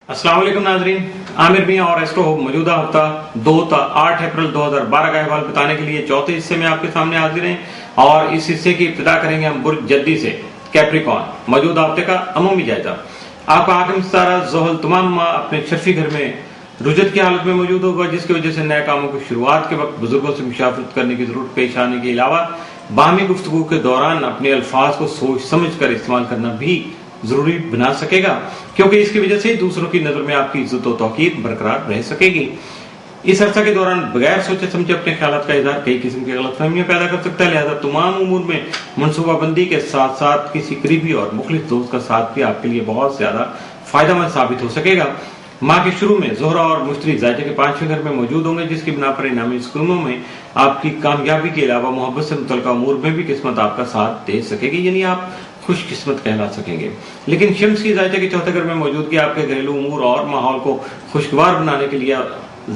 अस्सलाम वालेकुम नाजरीन, आमिर मियां और एस्ट्रो होप मौजूदा हफ्ता 8 अप्रैल 2012 का अहवाल बताने के लिए चौथे हिस्से में आपके सामने हाजिर हैं। और इस हिस्से की इब्तिदा करेंगे हम बुर्ज जद्दी से, कैप्रिकॉर्न। मौजूदा हफ्ते का अमूमी जायजा। आपका हाकिम सितारा ज़ोहल तमाम माह अपने शर्फी घर में रुजत की हालत में मौजूद होगा, जिसकी वजह से नए कामों की शुरुआत के वक्त बुजुर्गों से मुशावरत करने की जरूरत पेश आने के अलावा बाहमी गुफ्तगू के दौरान अपने अल्फाज को सोच समझ कर इस्तेमाल करना भी जरूरी बना सकेगा, क्योंकि इसकी वजह से दूसरों की नजर में आपकी इज्जत और तौकीर बरकरार रह सकेगी। इस अरसा के दौरान बगैर सोचे समझे अपने ख्यालात का इजहार कई किस्म की गलतफहमियां पैदा कर सकता है। लिहाजा तमाम उमूर में मनसूबाबंदी के साथ साथ किसी करीबी और मुखलिस दोस्त का साथ भी आपके लिए बहुत ज्यादा फायदेमंद साबित हो सकेगा। माह के शुरू में जोहरा और मुश्तरी जायजे के 5वें घर में मौजूद होंगे, जिसकी बिना पर इनामी स्कूलों में आपकी कामयाबी के अलावा मोहब्बत से मुतल्लिका उमूर में भी किस्मत आपका साथ दे सकेगी, यानी आप खुशकिस्मत कहला सकेंगे। लेकिन शम्स की जायजे के चौथे घर में मौजूदगी आपके घरेलू उमूर और माहौल को खुशगवार बनाने के लिए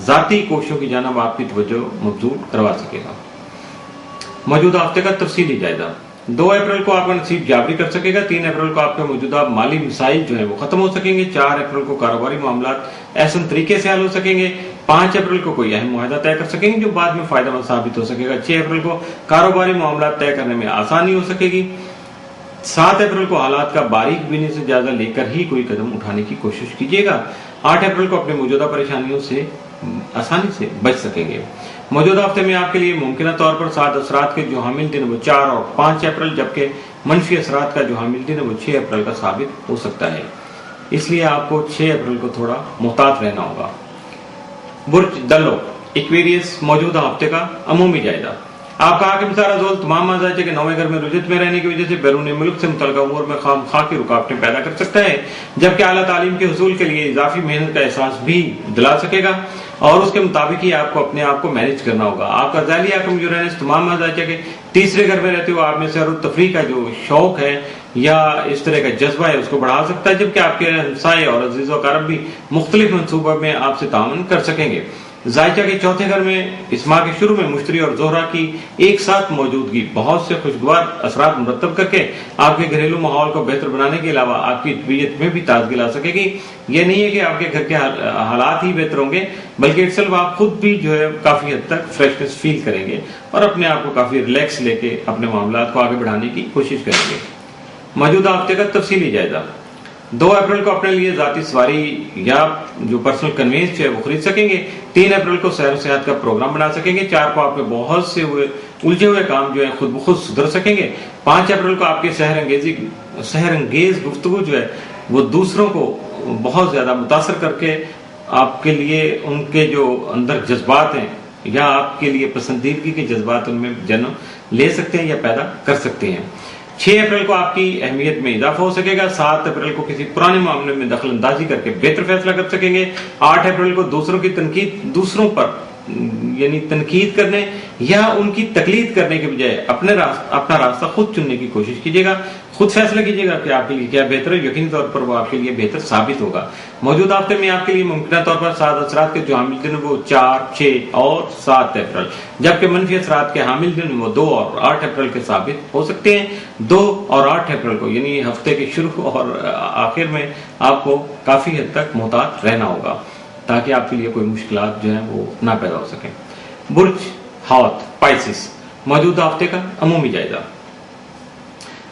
जाती कोशिशों की जानिब आपकी तवज्जो मबजूल करवा सकेगा। मौजूदा हफ्ते का तफसीली जायजा। 2 अप्रैल को आपका नसीब जाबरी कर सकेगा। 3 अप्रैल को आपके मौजूदा माली मिसाइल जो है वो खत्म हो सकेंगे। 4 अप्रैल को कारोबारी मामलात ऐसा तरीके से हल हो सकेंगे। 5 अप्रैल को कोई अहम मुआहदा तय कर सकेंगे जो बाद में फायदेमंद साबित हो सकेगा। 6 अप्रैल को कारोबारी मामलात तय करने में आसानी हो सकेगी। 7 अप्रैल को हालात का बारीक बीनी से जायजा लेकर ही कोई कदम उठाने की कोशिश कीजिएगा। 8 अप्रैल को अपनी मौजूदा परेशानियों से आसानी से बच सकेंगे। मौजूदा हफ्ते में आपके लिए मुमकिन तौर पर 7 असरात के जो हामिल दिन वो 4 और 5 अप्रैल, जबकि मनफी असरात का जो हामिल दिन है वो 6 अप्रैल का साबित हो सकता है। इसलिए आपको 6 अप्रैल को थोड़ा मुहतात रहना होगा। बुर्ज दल्लो एक्वेरियस, मौजूदा हफ्ते का अमूमी जायजा। आपका हाकिम सितारा ज़ोहल तमाम जायजे के 9वें घर में रुजत में रहने की वजह से बैरून मुल्क से मुतल्लिका उमूर में खामखा की रुकावटें पैदा कर सकता है, जबकि आला तालीम के हुसूल के लिए इजाफी मेहनत का एहसास भी दिला सकेगा और उसके मुताबिक ही आपको अपने आप को मैनेज करना होगा। आपका ज़ाली हाकिम जो रहने तमाम जायजे के 3रे घर में रहते हुए आप में सैर और तफरीह का जो शौक है या इस तरह का जज्बा है उसको बढ़ा सकता है, जबकि आपके हमसाये और अजीज़ व अक़ारब भी मुख्तलिफ मनसूबों में आपसे ताउन कर सकेंगे। जायजा के चौथे घर में इस माह के शुरू में मुश्तरी और जोहरा की एक साथ मौजूदगी बहुत से खुशगवार असरात मुरतब करके आपके घरेलू माहौल को बेहतर बनाने के अलावा आपकी तबीयत में भी ताजगी ला सकेगी। ये नहीं है कि आपके घर के हालात ही बेहतर होंगे, बल्कि इटसेल्फ आप खुद भी जो है काफी हद तक फ्रेशनेस फील करेंगे और अपने आप को काफी रिलैक्स लेके अपने मामलात को आगे बढ़ाने की कोशिश करेंगे। मौजूदा हफ्ते का तफसीली जायजा। 2 अप्रैल को अपने लिए जाती सवारी या जो पर्सनल कन्वेंस है वो खरीद सकेंगे। 3 अप्रैल को सैर सेहत का प्रोग्राम बना सकेंगे। 4 को आपके बहुत से उलझे हुए काम जो है खुद ब खुद सुधर सकेंगे। 5 अप्रैल को आपके सहर अंगेज गुफ्तगू जो है वो दूसरों को बहुत ज्यादा मुतासर करके आपके लिए उनके जो अंदर जज्बात हैं या आपके लिए पसंदीदगी के जज्बात उनमें जन्म ले सकते हैं या पैदा कर सकते हैं। 6 अप्रैल को आपकी अहमियत में इजाफा हो सकेगा। 7 अप्रैल को किसी पुराने मामले में दखल अंदाजी करके बेहतर फैसला कर सकेंगे। 8 अप्रैल को दूसरों पर यानी तनकीद करने या उनकी तकलीद करने के बजाय अपना रास्ता खुद चुनने की कोशिश कीजिएगा। खुद फैसला कीजिएगा कि आपके लिए क्या बेहतर है। यकीनी तौर पर वो आपके लिए बेहतर साबित होगा। मौजूदा हफ्ते में आपके लिए मुमकिन तौर पर 7 असरात के जो हामिल दिन वो 4, 6 और 7 अप्रैल, जबकि मनफी असरात के हामिल दिन वो 2 और 8 अप्रैल के साबित हो सकते हैं। 2 और 8 अप्रैल को यानी हफ्ते के शुरू और आखिर में आपको काफी हद तक मुहतात रहना होगा ताकि आपके लिए कोई मुश्किलात जो है वो ना पैदा हो सके। बुर्ज हौत पाइसिस, मौजूदा हफ्ते का अमूमी जायजा।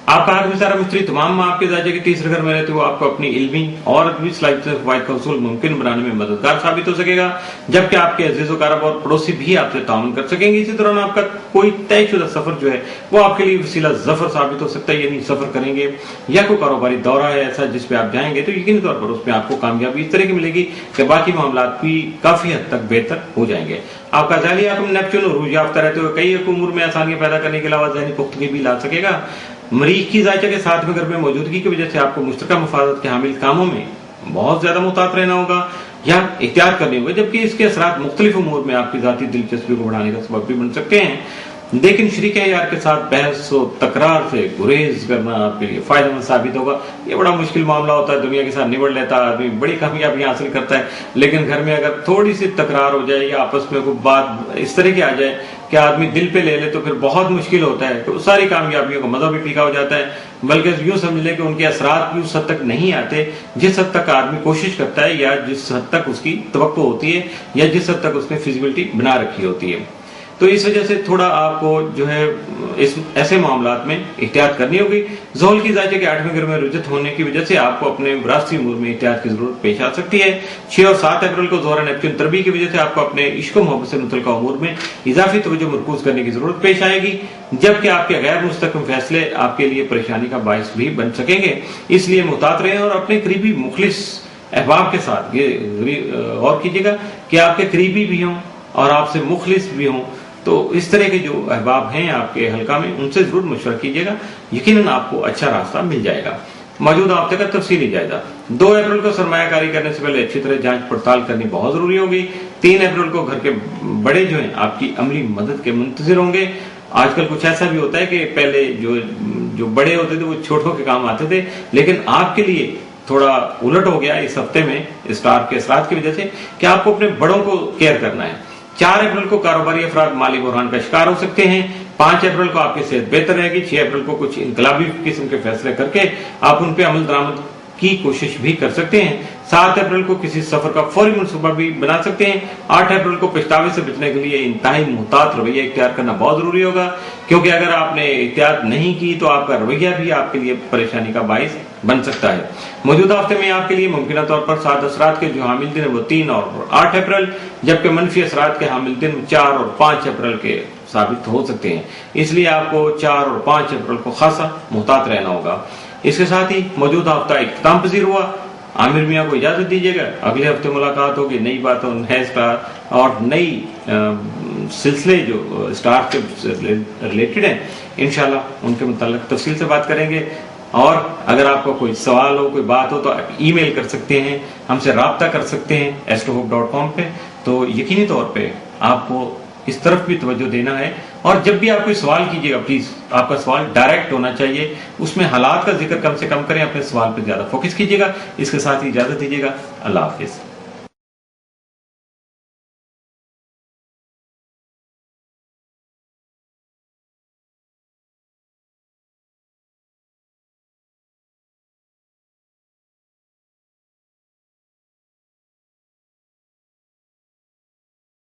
आपका हाकिम सितारा मुश्तरी तमाम माह आपके जायजे के 3रे घर में रहते हुए आपको अपनी इल्मी और अदबी सलाहियत से फवाइद का उसूल मुमकिन बनाने में मददगार साबित हो सकेगा, जबकि आपके अजीज़ व अक़ारब और पड़ोसी भी आपसे ताउन कर सकेंगे। इसी दौरान आपका कोई तयशुदा सफर जो है वो आपके लिए वसीला जफर साबित हो सकता है, यानी सफर करेंगे या कोई कारोबारी दौरा है ऐसा जिस पे आप जाएंगे तो यकीनी तौर पर उसमें आपको कामयाबी इस तरह की मिलेगी कि बाकी मामलात भी काफी हद तक बेहतर हो जाएंगे। आपका ज़ाली हाकिम नेपच्यून उरूज याफ्ता रहते हुए कई उमूर में आसानियां पैदा करने के अलावा ज़हनी पुख्तगी भी ला सकेगा। मरीज की जायजा के 7वें घर में मौजूदगी की वजह से आपको मुश्तरका मफादत के हामिल कामों में बहुत ज्यादा मुहतात रहना होगा या एहतियात करनी होगी, जबकि इसके असरात मुख्तलिफ उमूर में आपकी जाती दिलचस्पी को बढ़ाने का सबब भी बन सकते हैं। लेकिन शरीके यार के साथ बहस और तकरार से गुरेज करना आपके लिए फायदेमंद साबित होगा। ये बड़ा मुश्किल मामला होता है, दुनिया के साथ निबड़ लेता है आदमी, बड़ी कामयाबी हासिल करता है, लेकिन घर में अगर थोड़ी सी तकरार हो जाए या आपस में कोई बात इस तरह की आ जाए कि आदमी दिल पे ले ले तो फिर बहुत मुश्किल होता है। तो सारी कामयाबियों का मजा भी फीका हो जाता है। बल्कि यूं समझ लें कि उनके असरात भी उस हद तक नहीं आते जिस हद तक आदमी कोशिश करता है, या जिस हद तक उसकी तवक्को होती है, या जिस हद तक उसने फिजिबिलिटी बना रखी होती है। तो इस वजह से थोड़ा आपको जो है इस ऐसे मामलात में एहतियात करनी होगी। ज़ोहल की ज़ायजे के 8वें घर में रुजत होने की वजह से आपको अपने विरासती उमूर में एहतियात की जरूरत पेश आ सकती है। 6 और 7 अप्रैल को ज़ोहरा नेपच्यून तरबी की वजह से आपको अपने इश्क व मोहब्बत से मुतल्लिका उमूर में इजाफी तवज्जो मरकूज करने की जरूरत पेश आएगी, जबकि आपके गैर मुस्तकम फैसले आपके लिए परेशानी का बायस भी बन सकेंगे। इसलिए मुहतात रहें और अपने करीबी मुखलिस अहबाब के साथ ये गौर कीजिएगा कि आपके करीबी भी हों और आपसे मुखलिस भी हों। तो इस तरह के जो अहबाब हैं आपके हल्का में, उनसे जरूर मशवरा कीजिएगा, यकीनन आपको अच्छा रास्ता मिल जाएगा। मौजूदा हफ्ते का तफसीली जायजा। 2 अप्रैल को सरमायाकारी करने से पहले अच्छी तरह जांच पड़ताल करनी बहुत जरूरी होगी। 3 अप्रैल को घर के बड़े जो हैं आपकी अमली मदद के मुंतजिर होंगे। आजकल कुछ ऐसा भी होता है कि पहले जो बड़े होते थे वो छोटों के काम आते थे, लेकिन आपके लिए थोड़ा उलट हो गया इस हफ्ते में स्टार के असरात की वजह से कि आपको अपने बड़ों को केयर करना है। 4 अप्रैल को कारोबारी अफराद माली बुरहान का शिकार हो सकते हैं। 5 अप्रैल को आपकी सेहत बेहतर रहेगी। 6 अप्रैल को कुछ इनकलाबी किस्म के फैसले करके आप उन पे अमल दरामद की कोशिश भी कर सकते हैं। 7 अप्रैल को किसी सफर का फौरी मनसूबा भी बना सकते हैं। 8 अप्रैल को पछतावे से बचने के लिए इंतहाई मुहतात रवैया इख्तियार करना बहुत जरूरी होगा, क्योंकि अगर आपने एहतियात नहीं की तो आपका रवैया भी आपके लिए परेशानी का बायस बन सकता है। मौजूदा हफ्ते में आपके लिए मुमकिन तौर पर 7 असरात के जो हामिल दिन है वो 3 और 8 अप्रैल, जबकि मनफी असरात के हामिल दिन 4 और 5 अप्रैल के साबित हो सकते हैं। इसलिए आपको 4 और 5 अप्रैल को खासा मुहतात रहना होगा। इसके साथ ही मौजूदा हफ्ता इख्तिताम पजीर हुआ। आमिर मियाँ को इजाजत दीजिएगा। अगले हफ्ते मुलाकात होगी, नई बातों, नए स्टार और नई सिलसिले जो स्टार से रिलेटेड हैं, इंशाल्लाह उनके मुताल्लिक तफसील से बात करेंगे। और अगर आपको कोई सवाल हो, कोई बात हो, तो आप ईमेल कर सकते हैं, हमसे राब्ता कर सकते हैं astrohope.com पे। तो यकीनी तौर पे आपको इस तरफ भी तवज्जो देना है, और जब भी आप कोई सवाल कीजिएगा प्लीज आपका सवाल डायरेक्ट होना चाहिए, उसमें हालात का जिक्र कम से कम करें, अपने सवाल पर ज्यादा फोकस कीजिएगा। इसके साथ ही इजाजत दीजिएगा। अल्लाह हाफिज।